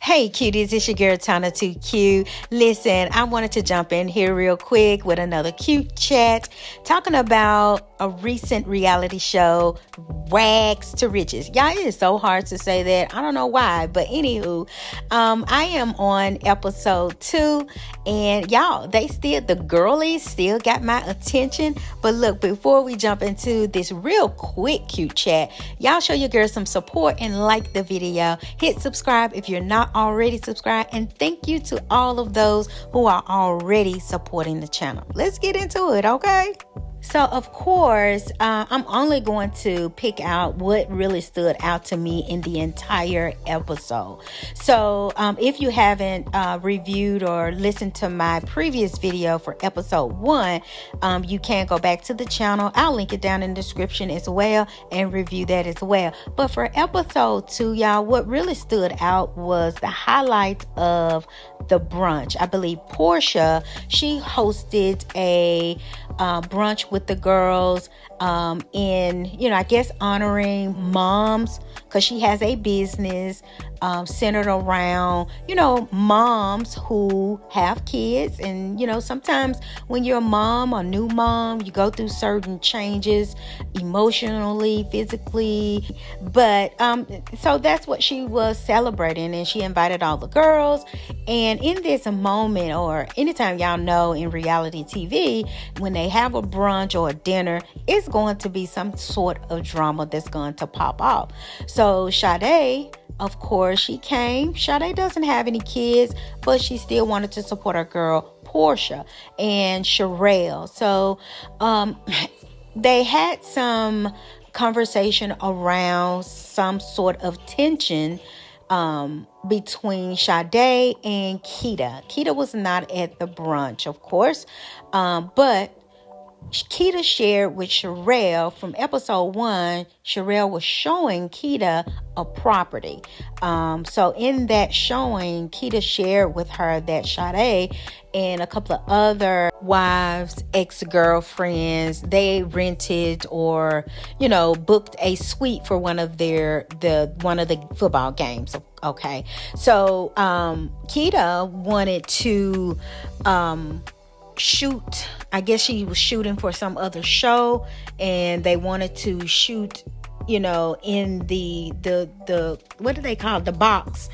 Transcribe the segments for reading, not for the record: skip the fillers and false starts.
Hey cuties, it's your girl Tana 2Q. Listen, I wanted to jump in here real quick with another cute chat talking about a recent reality show, WAGS to Riches. Y'all, it is so hard to say that. I don't know why, but anywho, I am on episode 2, and y'all, the girlies still got my attention. But look, before we jump into this real quick cute chat, y'all show your girl some support and like the video. Hit subscribe if you're not already subscribed, and thank you to all of those who are already supporting the channel. Let's get into it, okay? So, of course, I'm only going to pick out what really stood out to me in the entire episode. So, if you haven't reviewed or listened to my previous video for episode 1, you can go back to the channel. I'll link it down in the description as well and review that as well. But for episode 2, y'all, what really stood out was the highlights of the brunch. I believe Portia, she hosted a brunch with the girls in, I guess honoring moms, because she has a business centered around, moms who have kids. And, sometimes when you're a mom or new mom, you go through certain changes emotionally, physically. But so that's what she was celebrating, and she invited all the girls. And in this moment, or anytime y'all know in reality TV, when they have a brunch or a dinner, it's going to be some sort of drama that's going to pop off. So Sade, of course, she came. Sade doesn't have any kids, but she still wanted to support her girl Portia and Sherelle. So they had some conversation around some sort of tension between Sade and Kita. Kita was not at the brunch, of course, but Kita shared with Sherelle from episode 1. Sherelle was showing Kita a property. So in that showing, Kita shared with her that Sade and a couple of other wives, ex-girlfriends, they rented or, booked a suite for one of the football games. Okay. So Kita wanted to shoot. I guess she was shooting for some other show, and they wanted to shoot, in the what do they call it? The box.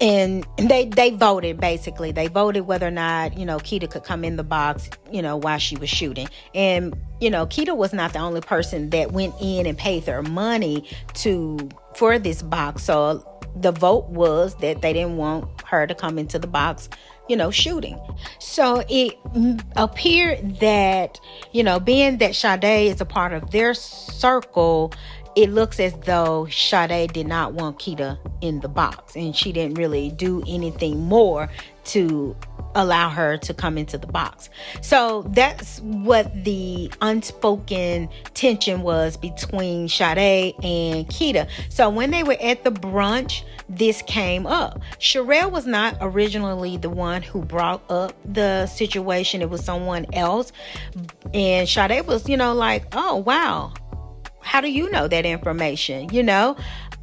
And they voted, basically. They voted whether or not, Kita could come in the box, while she was shooting. And, Kita was not the only person that went in and paid their money for this box. So the vote was that they didn't want her to come into the box, shooting. So it appeared that, being that Sade is a part of their circle, it looks as though Sade did not want Kita in the box, and she didn't really do anything more to allow her to come into the box. So that's what the unspoken tension was between Sade and Kita. So when they were at the brunch, this came up. Sherelle was not originally the one who brought up the situation. It was someone else. And Sade was, like, oh, wow. How do you know that information?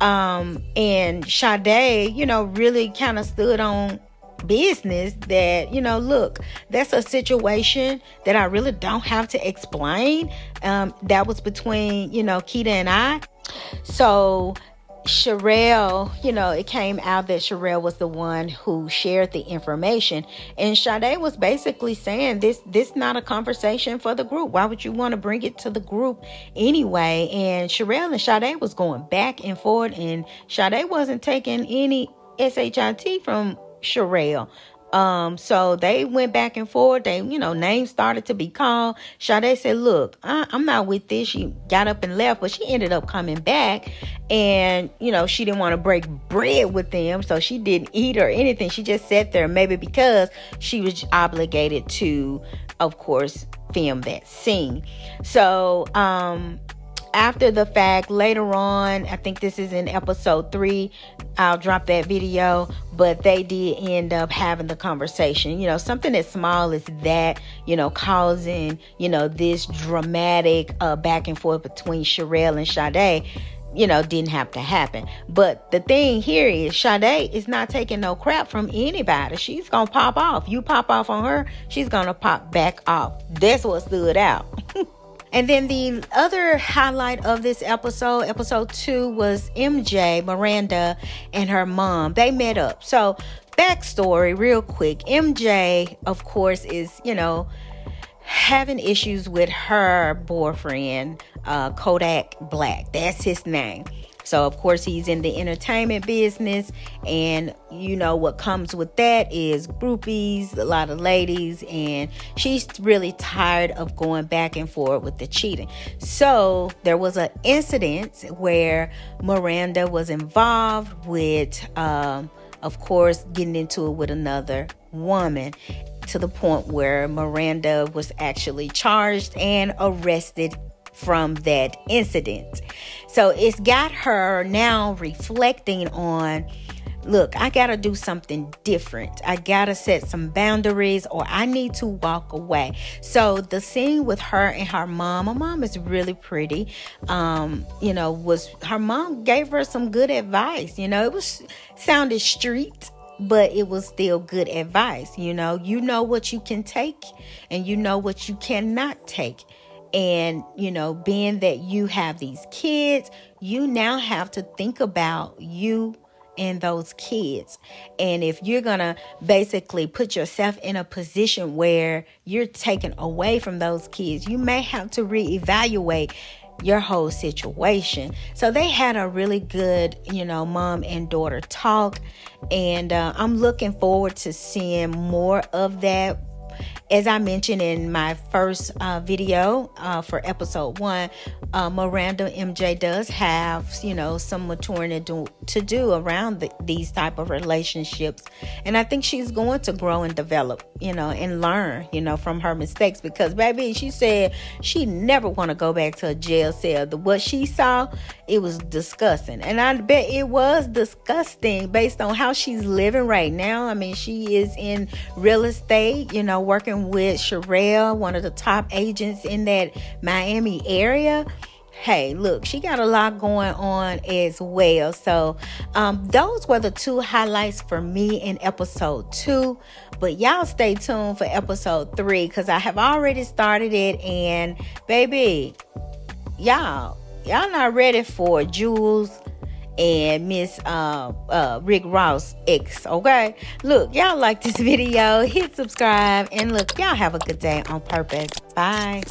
And Sade, really kind of stood on business that, look, that's a situation that I really don't have to explain. That was between, Kita and I. So Sherelle, it came out that Sherelle was the one who shared the information, and Sade was basically saying this not a conversation for the group. Why would you want to bring it to the group anyway? And Sherelle and Sade was going back and forth, and Sade wasn't taking any SHIT from Sherelle. So they went back and forth. They, names started to be called. Sade said, look, I'm not with this. She got up and left, but she ended up coming back, and, she didn't want to break bread with them. So she didn't eat or anything. She just sat there, maybe because she was obligated to, of course, film that scene. So, after the fact, later on, I think this is in episode 3, I'll drop that video, but they did end up having the conversation, something as small as that, causing, this dramatic back and forth between Sherelle and Sade. didn't have to happen. But the thing here is Sade is not taking no crap from anybody. She's going to pop off. You pop off on her, she's going to pop back off. That's what stood out. And then the other highlight of this episode 2, was MJ, Miranda, and her mom. They met up. So, backstory real quick. MJ, of course, is, having issues with her boyfriend, Kodak Black. That's his name. So, of course, he's in the entertainment business, and what comes with that is groupies, a lot of ladies, and she's really tired of going back and forth with the cheating. So, there was an incident where Miranda was involved with, of course, getting into it with another woman, to the point where Miranda was actually charged and arrested from that incident. So it's got her now reflecting on, look, I got to do something different. I got to set some boundaries, or I need to walk away. So the scene with her and her mom is really pretty. Was her mom gave her some good advice. It sounded street, but it was still good advice. You know what you can take, and you know what you cannot take. And, being that you have these kids, you now have to think about you and those kids. And if you're going to basically put yourself in a position where you're taken away from those kids, you may have to reevaluate your whole situation. So they had a really good, mom and daughter talk. And I'm looking forward to seeing more of that. As I mentioned in my first video for episode 1, Miranda MJ does have, some maturing to do around these type of relationships. And I think she's going to grow and develop, and learn, from her mistakes. Because, baby, she said she never want to go back to a jail cell. What she saw, it was disgusting. And I bet it was disgusting based on how she's living right now. I mean, she is in real estate, working with Sherelle, one of the top agents in that Miami area. Hey, look, she got a lot going on as well. So those were the 2 highlights for me in episode 2. But y'all stay tuned for episode 3, because I have already started it. And baby, y'all not ready for Jules and Miss Rick Ross X, okay? Look, y'all like this video, hit subscribe, and look, y'all have a good day on purpose. Bye.